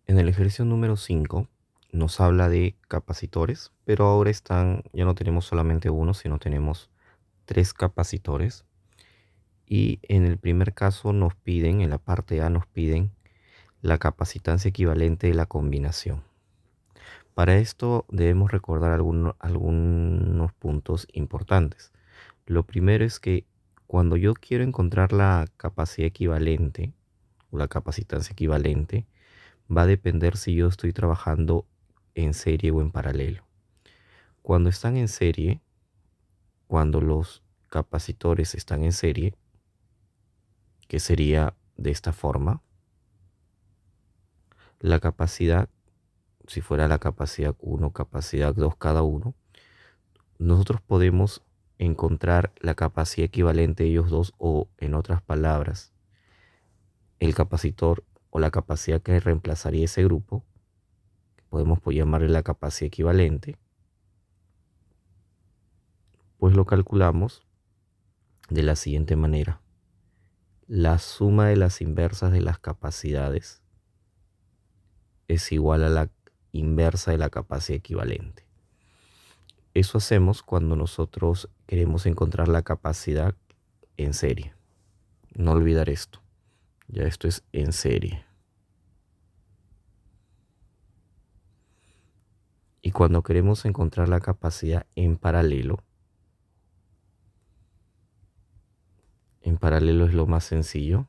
En el ejercicio número 5 nos habla de capacitores, pero ahora ya no tenemos solamente uno, sino tenemos tres capacitores. Y en el primer caso en la parte A nos piden la capacitancia equivalente de la combinación. Para esto debemos recordar algunos puntos importantes. Lo primero es que cuando yo quiero encontrar la capacidad equivalente o la capacitancia equivalente, va a depender si yo estoy trabajando en serie o en paralelo. Cuando están en serie, cuando los capacitores están en serie, que sería de esta forma, la capacidad, si fuera la capacidad 1, capacidad 2 cada uno, nosotros podemos encontrar la capacidad equivalente de ellos dos, o en otras palabras, el capacitor o la capacidad que reemplazaría ese grupo, podemos llamarle la capacidad equivalente, pues lo calculamos de la siguiente manera. La suma de las inversas de las capacidades es igual a la inversa de la capacidad equivalente. Eso hacemos cuando nosotros queremos encontrar la capacidad en serie. No olvidar esto. Ya esto es en serie. Y cuando queremos encontrar la capacidad en paralelo es lo más sencillo.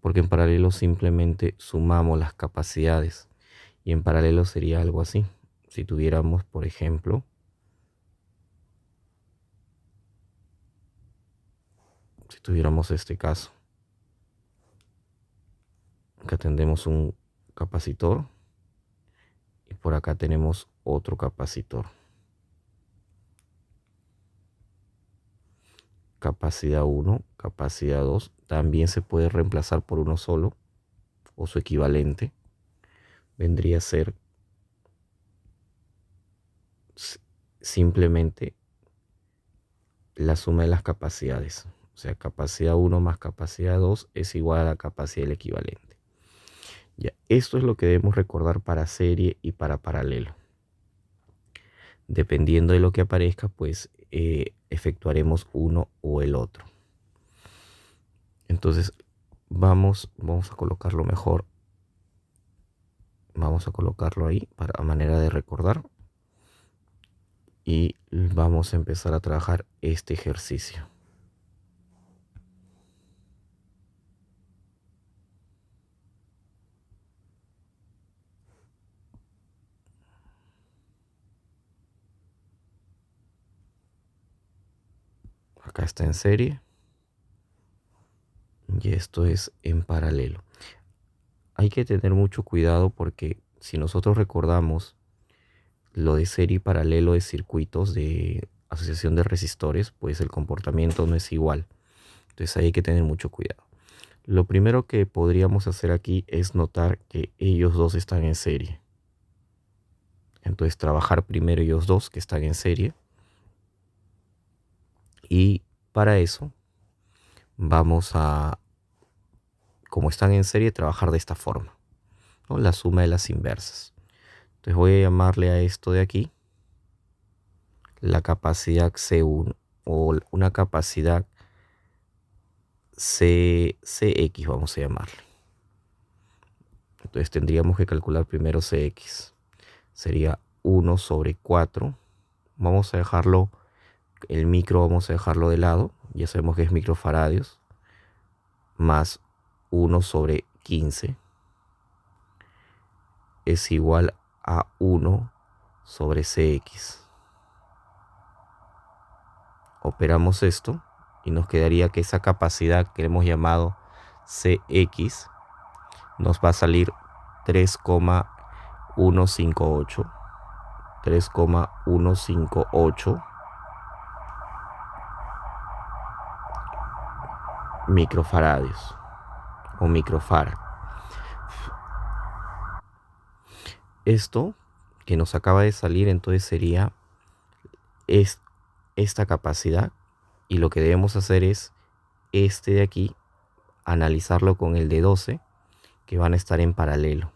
Porque en paralelo simplemente sumamos las capacidades. Y en paralelo sería algo así. Si tuviéramos, por ejemplo, este caso. Acá tendremos un capacitor y por acá tenemos otro capacitor. Capacidad 1, capacidad 2, también se puede reemplazar por uno solo o su equivalente. Vendría a ser simplemente la suma de las capacidades. O sea, capacidad 1 más capacidad 2 es igual a la capacidad del equivalente. Ya, esto es lo que debemos recordar para serie y para paralelo. Dependiendo de lo que aparezca, pues efectuaremos uno o el otro. Entonces vamos a colocarlo mejor. Vamos a colocarlo ahí para manera de recordar. Y vamos a empezar a trabajar este ejercicio. Acá está en serie. Y esto es en paralelo. Hay que tener mucho cuidado porque si nosotros recordamos lo de serie y paralelo de circuitos de asociación de resistores, pues el comportamiento no es igual. Entonces ahí hay que tener mucho cuidado. Lo primero que podríamos hacer aquí es notar que ellos dos están en serie. Entonces trabajar primero ellos dos que están en serie. Y para eso vamos a, como están en serie, trabajar de esta forma, ¿no? La suma de las inversas. Entonces voy a llamarle a esto de aquí la capacidad C1 o una capacidad CX, vamos a llamarle. Entonces tendríamos que calcular primero CX. Sería 1 sobre 4. Vamos a dejarlo, el micro vamos a dejarlo de lado. Ya sabemos que es microfaradios. Más 1 sobre 15 es igual a 1 sobre CX. Operamos esto y nos quedaría que esa capacidad que hemos llamado CX nos va a salir 3,158 microfaradios o microfarad. Esto que nos acaba de salir entonces sería esta capacidad, y lo que debemos hacer es este de aquí analizarlo con el de 12, que van a estar en paralelo.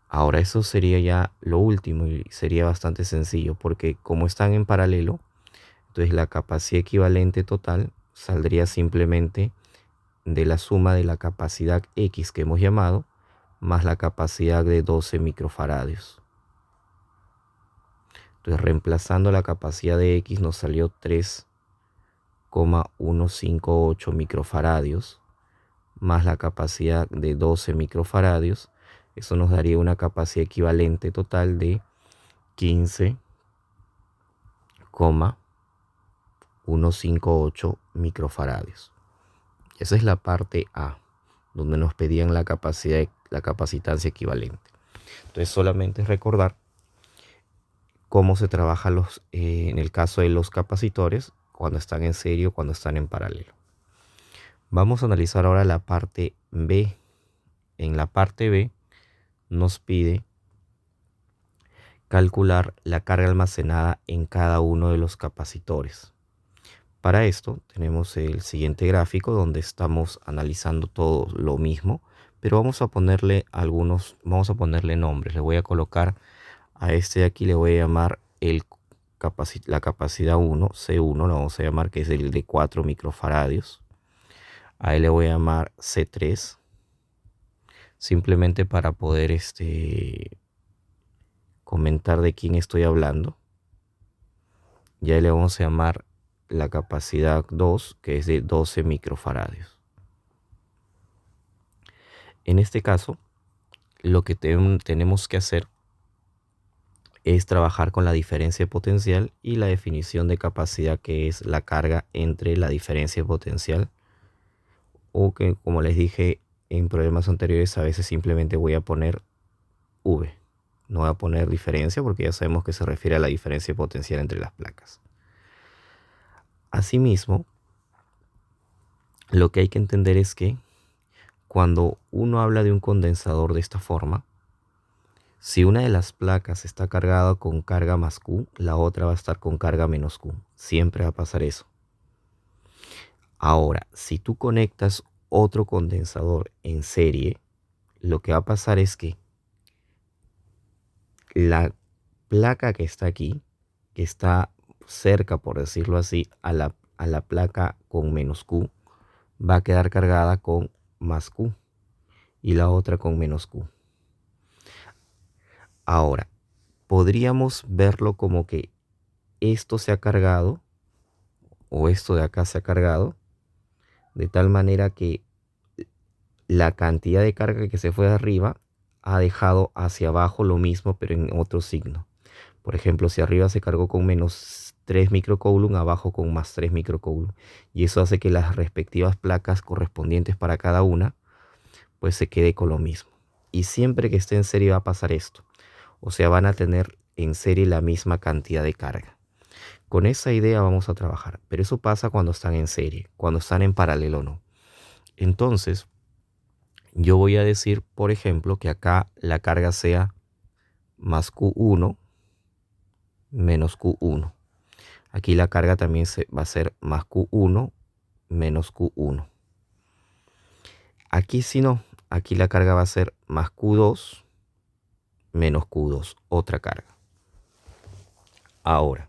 Ahora eso sería ya lo último y sería bastante sencillo, porque como están en paralelo, entonces la capacidad equivalente total saldría simplemente de la suma de la capacidad X que hemos llamado más la capacidad de 12 microfaradios. Entonces reemplazando la capacidad de X nos salió 3,158 microfaradios más la capacidad de 12 microfaradios. Eso nos daría una capacidad equivalente total de 15,158 microfaradios. Esa es la parte A, donde nos pedían la capacitancia equivalente. Entonces solamente recordar cómo se trabaja en el caso de los capacitores cuando están en serie o cuando están en paralelo. Vamos a analizar ahora la parte B. En la parte B nos pide calcular la carga almacenada en cada uno de los capacitores. Para esto tenemos el siguiente gráfico donde estamos analizando todo lo mismo, pero vamos a ponerle nombres. Le voy a colocar a este de aquí, le voy a llamar la capacidad 1, C1, lo vamos a llamar, que es el de 4 microfaradios. A él le voy a llamar C3, simplemente para poder comentar de quién estoy hablando. Y ahí le vamos a llamar la capacidad 2, que es de 12 microfaradios. En este caso, lo que tenemos que hacer es trabajar con la diferencia potencial y la definición de capacidad, que es la carga entre la diferencia potencial, o que, como les dije en problemas anteriores, a veces simplemente voy a poner V. No voy a poner diferencia porque ya sabemos que se refiere a la diferencia potencial entre las placas. Asimismo, lo que hay que entender es que cuando uno habla de un condensador de esta forma, si una de las placas está cargada con carga más Q, la otra va a estar con carga menos Q. Siempre va a pasar eso. Ahora, si tú conectas otro condensador en serie, lo que va a pasar es que la placa que está aquí, que está cerca, por decirlo así, a la placa con menos Q, va a quedar cargada con más Q y la otra con menos Q. Ahora, podríamos verlo como que esto se ha cargado o esto de acá se ha cargado de tal manera que la cantidad de carga que se fue de arriba ha dejado hacia abajo lo mismo, pero en otro signo. Por ejemplo, si arriba se cargó con menos 3 microcoulomb, abajo con más 3 microcoulomb. Y eso hace que las respectivas placas correspondientes para cada una, pues se quede con lo mismo. Y siempre que esté en serie va a pasar esto. O sea, van a tener en serie la misma cantidad de carga. Con esa idea vamos a trabajar. Pero eso pasa cuando están en serie. Cuando están en paralelo no. Entonces, yo voy a decir, por ejemplo, que acá la carga sea más Q1 menos Q1. Aquí la carga también va a ser más Q1 menos Q1. Aquí si no, aquí la carga va a ser más Q2 menos Q2, otra carga. Ahora,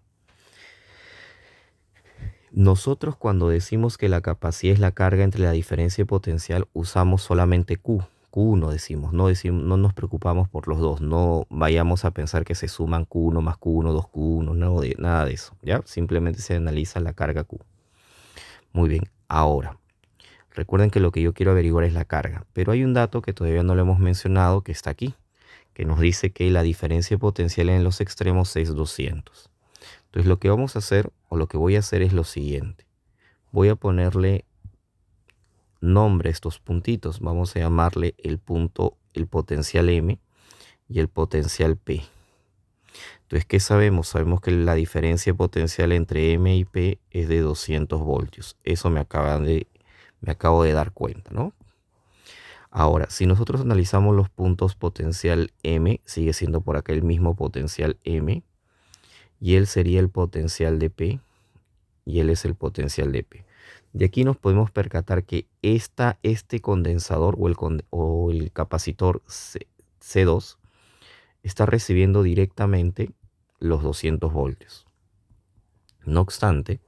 nosotros cuando decimos que la capacidad es la carga entre la diferencia potencial, usamos solamente Q. Q1 decimos, no nos preocupamos por los dos, no vayamos a pensar que se suman Q1 más Q1, 2Q1, nada de eso, ¿ya? Simplemente se analiza la carga Q. Muy bien, ahora, recuerden que lo que yo quiero averiguar es la carga, pero hay un dato que todavía no lo hemos mencionado que está aquí, que nos dice que la diferencia potencial en los extremos es 200. Entonces lo que vamos a hacer, o lo que voy a hacer es lo siguiente. Voy a ponerle nombre a estos puntitos. Vamos a llamarle el potencial M y el potencial P. Entonces, ¿qué sabemos? Sabemos que la diferencia potencial entre M y P es de 200 voltios. Eso me acabo de dar cuenta, ¿no? Ahora, si nosotros analizamos los puntos potencial M, sigue siendo por acá el mismo potencial M, y él sería el potencial de P, y él es el potencial de P. De aquí nos podemos percatar que este condensador o el capacitor C2 está recibiendo directamente los 200 voltios. No obstante,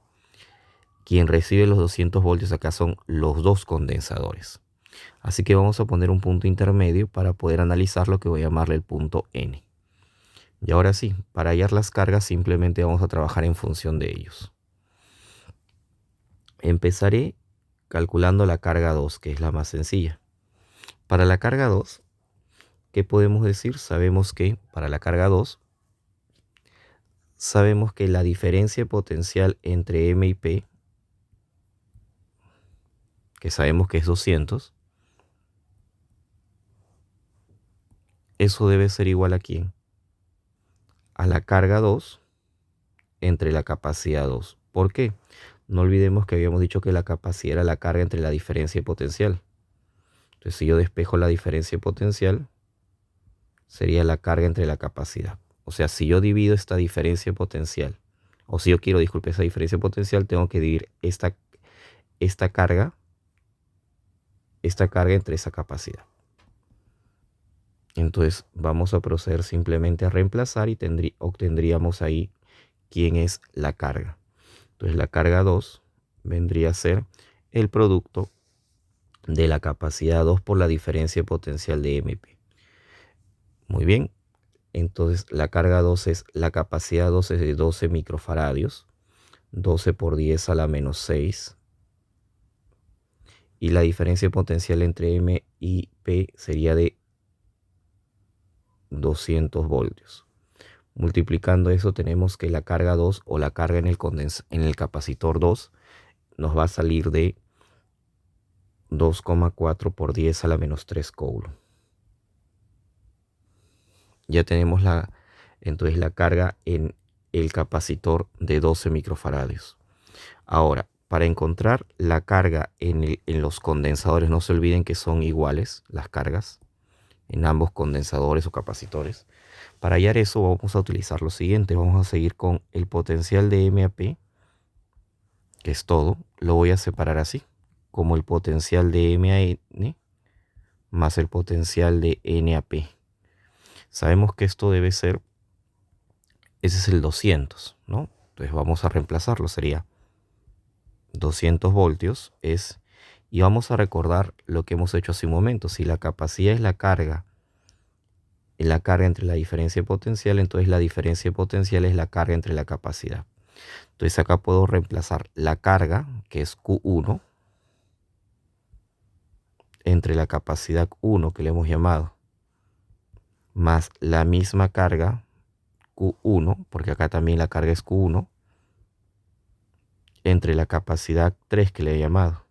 quien recibe los 200 voltios acá son los dos condensadores. Así que vamos a poner un punto intermedio para poder analizar lo que voy a llamarle el punto N. Y ahora sí, para hallar las cargas simplemente vamos a trabajar en función de ellos. Empezaré calculando la carga 2, que es la más sencilla. Para la carga 2, ¿qué podemos decir? Sabemos que para la carga 2, sabemos que la diferencia potencial entre M y P, que sabemos que es 200, eso debe ser igual a ¿quién? A la carga 2 entre la capacidad 2. ¿Por qué? No olvidemos que habíamos dicho que la capacidad era la carga entre la diferencia potencial. Entonces, si yo despejo la diferencia potencial, sería la carga entre la capacidad. O sea, si yo divido esta diferencia potencial, o si yo quiero, disculpe, esa diferencia potencial, tengo que dividir esta carga entre esa capacidad. Entonces, vamos a proceder simplemente a reemplazar y obtendríamos ahí quién es la carga. Entonces, la carga 2 vendría a ser el producto de la capacidad 2 por la diferencia potencial de MP. Muy bien, entonces la carga 2 es, la capacidad 2 es de 12 microfaradios, 12 por 10 a la menos 6. Y la diferencia potencial entre M y P sería de 200 voltios. Multiplicando eso tenemos que la carga 2 o la carga en el capacitor 2 nos va a salir de 2,4 por 10 a la menos 3 coulomb. Ya tenemos entonces la carga en el capacitor de 12 microfaradios. Ahora, para encontrar la carga en los condensadores, no se olviden que son iguales las cargas en ambos condensadores o capacitores. Para hallar eso vamos a utilizar lo siguiente. Vamos a seguir con el potencial de M a P, que es todo. Lo voy a separar así, como el potencial de M a N más el potencial de N a P. Sabemos que esto debe ser, ese es el 200, ¿no? Entonces vamos a reemplazarlo, sería 200 voltios es, y vamos a recordar lo que hemos hecho hace un momento. Si la capacidad es la carga entre la diferencia potencial, entonces la diferencia potencial es la carga entre la capacidad. Entonces acá puedo reemplazar la carga, que es Q1, entre la capacidad 1 que le hemos llamado, más la misma carga Q1, porque acá también la carga es Q1, entre la capacidad 3 que le he llamado.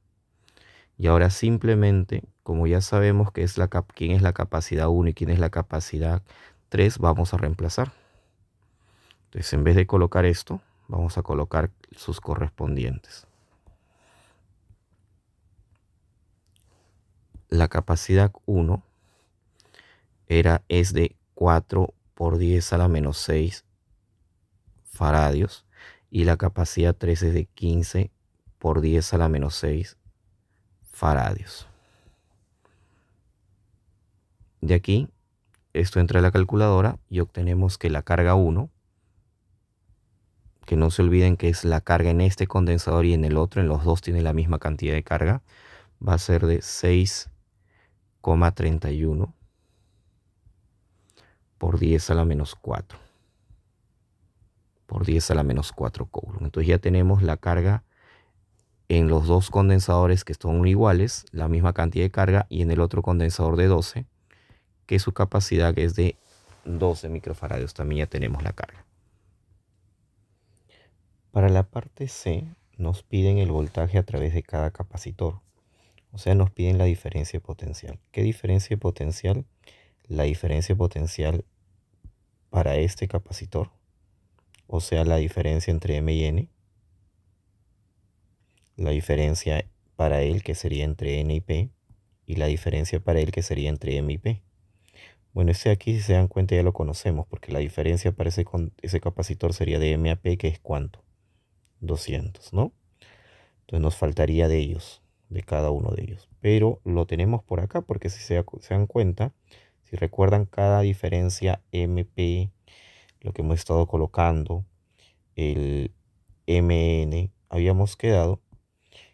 Y ahora simplemente, como ya sabemos quién es la capacidad 1 y quién es la capacidad 3, vamos a reemplazar. Entonces, en vez de colocar esto, vamos a colocar sus correspondientes. La capacidad 1 es de 4 por 10 a la menos 6 faradios. Y la capacidad 3 es de 15 por 10 a la menos 6 faradios. De aquí, esto entra a la calculadora y obtenemos que la carga 1, que no se olviden que es la carga en este condensador y en el otro, en los dos tiene la misma cantidad de carga, va a ser de 6,31 por 10 a la menos 4. Por 10 a la menos 4 coulomb. Entonces ya tenemos la carga en los dos condensadores que son iguales, la misma cantidad de carga, y en el otro condensador de 12, que su capacidad es de 12 microfaradios, también ya tenemos la carga. Para la parte C nos piden el voltaje a través de cada capacitor. O sea, nos piden la diferencia potencial. ¿Qué diferencia potencial? La diferencia potencial para este capacitor. O sea, la diferencia entre M y N. La diferencia para él que sería entre N y P. Y la diferencia para él que sería entre M y P. Bueno, este aquí, si se dan cuenta, ya lo conocemos, porque la diferencia para ese capacitor sería de M a P, que es ¿cuánto? 200, ¿no? Entonces nos faltaría de ellos, de cada uno de ellos. Pero lo tenemos por acá porque si se dan cuenta, si recuerdan cada diferencia MP, lo que hemos estado colocando, el MN, habíamos quedado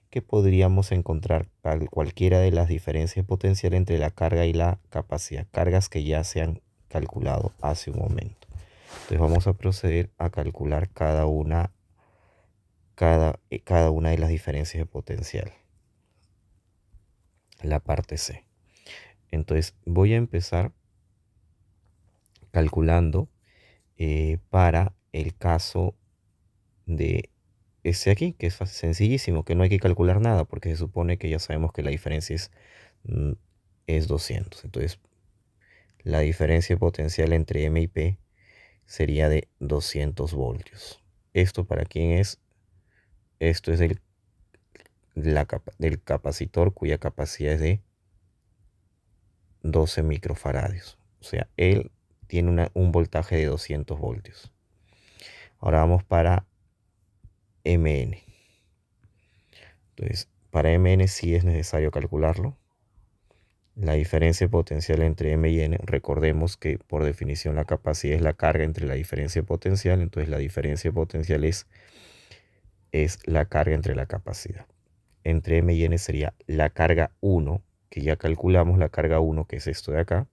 que podríamos encontrar cualquiera de las diferencias potenciales entre la carga y la capacidad, cargas que ya se han calculado hace un momento. Entonces vamos a proceder a calcular cada una de las diferencias de potencial, la parte C. Entonces voy a empezar calculando para el caso de este aquí, que es sencillísimo, que no hay que calcular nada porque se supone que ya sabemos que la diferencia es 200. Entonces la diferencia potencial entre M y P sería de 200 voltios. ¿Esto para quién es? Esto es del capacitor cuya capacidad es de 12 microfaradios. O sea, él tiene un voltaje de 200 voltios. Ahora vamos para MN. Entonces, para MN sí es necesario calcularlo. La diferencia potencial entre M y N, recordemos que por definición la capacidad es la carga entre la diferencia potencial, entonces la diferencia potencial es la carga entre la capacidad. Entre M y N sería la carga 1, que ya calculamos la carga 1, que es esto de acá.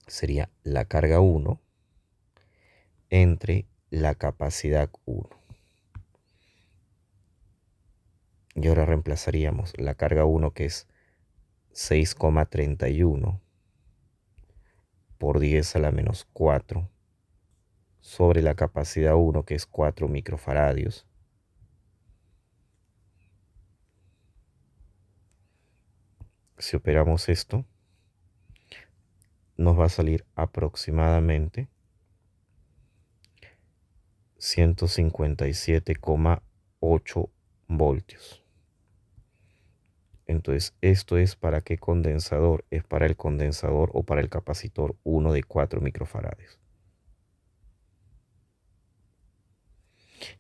Sería la carga 1 entre la capacidad 1. Y ahora reemplazaríamos la carga 1, que es 6,31 por 10 a la menos 4 sobre la capacidad 1, que es 4 microfaradios. Si operamos esto, nos va a salir aproximadamente 157,8 voltios. Entonces, ¿esto es para qué condensador? Es para el condensador o para el capacitor 1 de 4 microfaradios.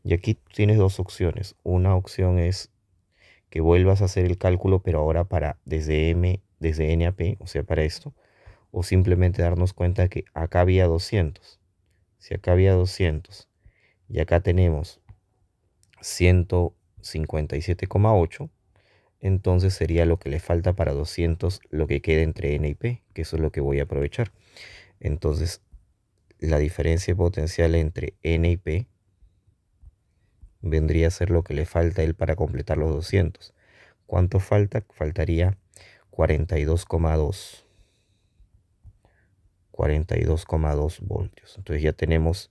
Y aquí tienes dos opciones. Una opción es que vuelvas a hacer el cálculo, pero ahora desde N a P, o sea, para esto. O simplemente darnos cuenta que acá había 200. Si acá había 200 y acá tenemos 157,8, entonces sería lo que le falta para 200, lo que queda entre N y P, que eso es lo que voy a aprovechar. Entonces, la diferencia potencial entre N y P vendría a ser lo que le falta a él para completar los 200. ¿Cuánto falta? Faltaría 42,2. 42,2 voltios. Entonces ya tenemos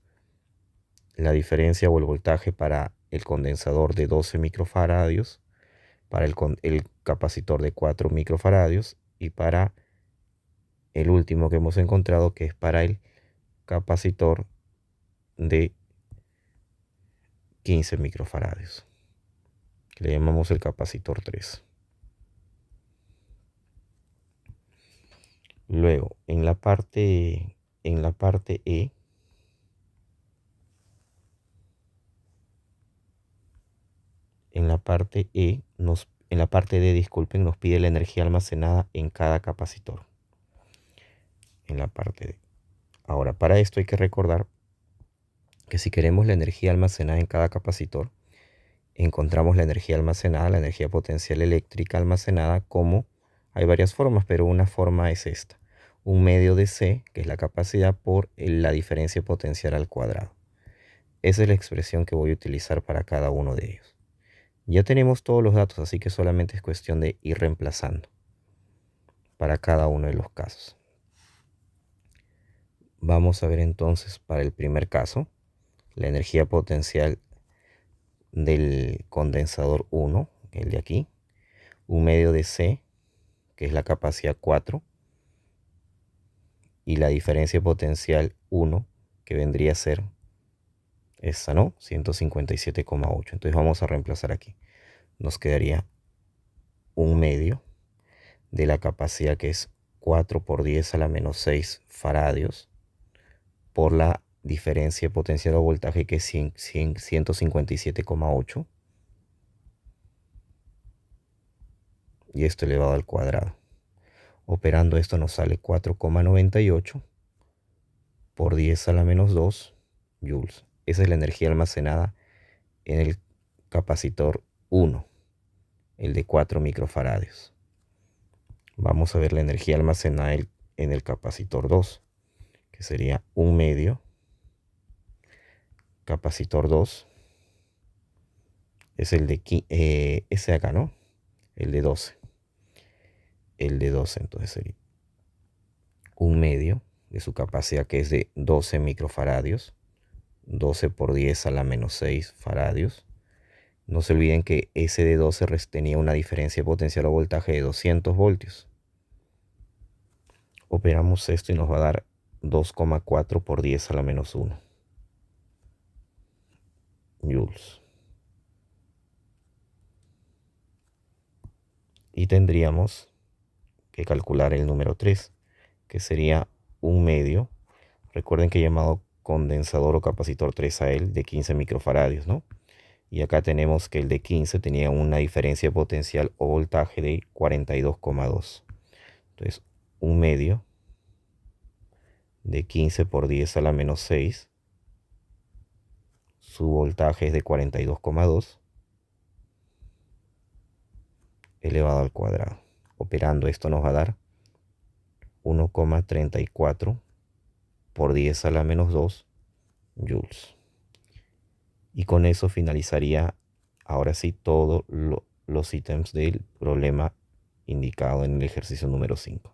la diferencia o el voltaje para el condensador de 12 microfaradios, para el capacitor de 4 microfaradios y para el último que hemos encontrado, que es para el capacitor de 15 microfaradios, que le llamamos el capacitor 3. Luego, en la parte E, en la parte D, disculpen, nos pide la energía almacenada en cada capacitor. En la parte D. Ahora, para esto hay que recordar que si queremos la energía almacenada en cada capacitor, encontramos la energía almacenada, la energía potencial eléctrica almacenada, como hay varias formas, pero una forma es esta: un medio de C, que es la capacidad, por la diferencia potencial al cuadrado. Esa es la expresión que voy a utilizar para cada uno de ellos. Ya tenemos todos los datos, así que solamente es cuestión de ir reemplazando para cada uno de los casos. Vamos a ver entonces para el primer caso, la energía potencial del condensador 1, el de aquí, un medio de C, que es la capacidad 4, y la diferencia potencial 1, que vendría a ser esta, ¿no? 157,8. Entonces vamos a reemplazar aquí. Nos quedaría un medio de la capacidad, que es 4 por 10 a la menos 6 faradios, por la diferencia de potencial o voltaje que es 157,8 y esto elevado al cuadrado. Operando esto nos sale 4,98 por 10 a la menos 2 joules. Esa es la energía almacenada en el capacitor 1, el de 4 microfaradios. Vamos a ver la energía almacenada en el capacitor 2, que sería 1 medio. Capacitor 2 es el de ese de acá, ¿no? El de 12. El de 12 entonces sería 1 medio de su capacidad, que es de 12 microfaradios. 12 por 10 a la menos 6 faradios. No se olviden que ese de 12 tenía una diferencia de potencial o voltaje de 200 voltios. Operamos esto y nos va a dar 2,4 por 10 a la menos 1 joules. Y tendríamos que calcular el número 3, que sería 1 medio. Recuerden que he llamado condensador o capacitor 3 a él de 15 microfaradios, ¿no? Y acá tenemos que el de 15 tenía una diferencia de potencial o voltaje de 42,2. Entonces, 1 medio de 15 por 10 a la menos 6. Su voltaje es de 42,2 elevado al cuadrado. Operando esto nos va a dar 1,34 por 10 a la menos 2 joules. Y con eso finalizaría ahora sí todos los ítems del problema indicado en el ejercicio número 5.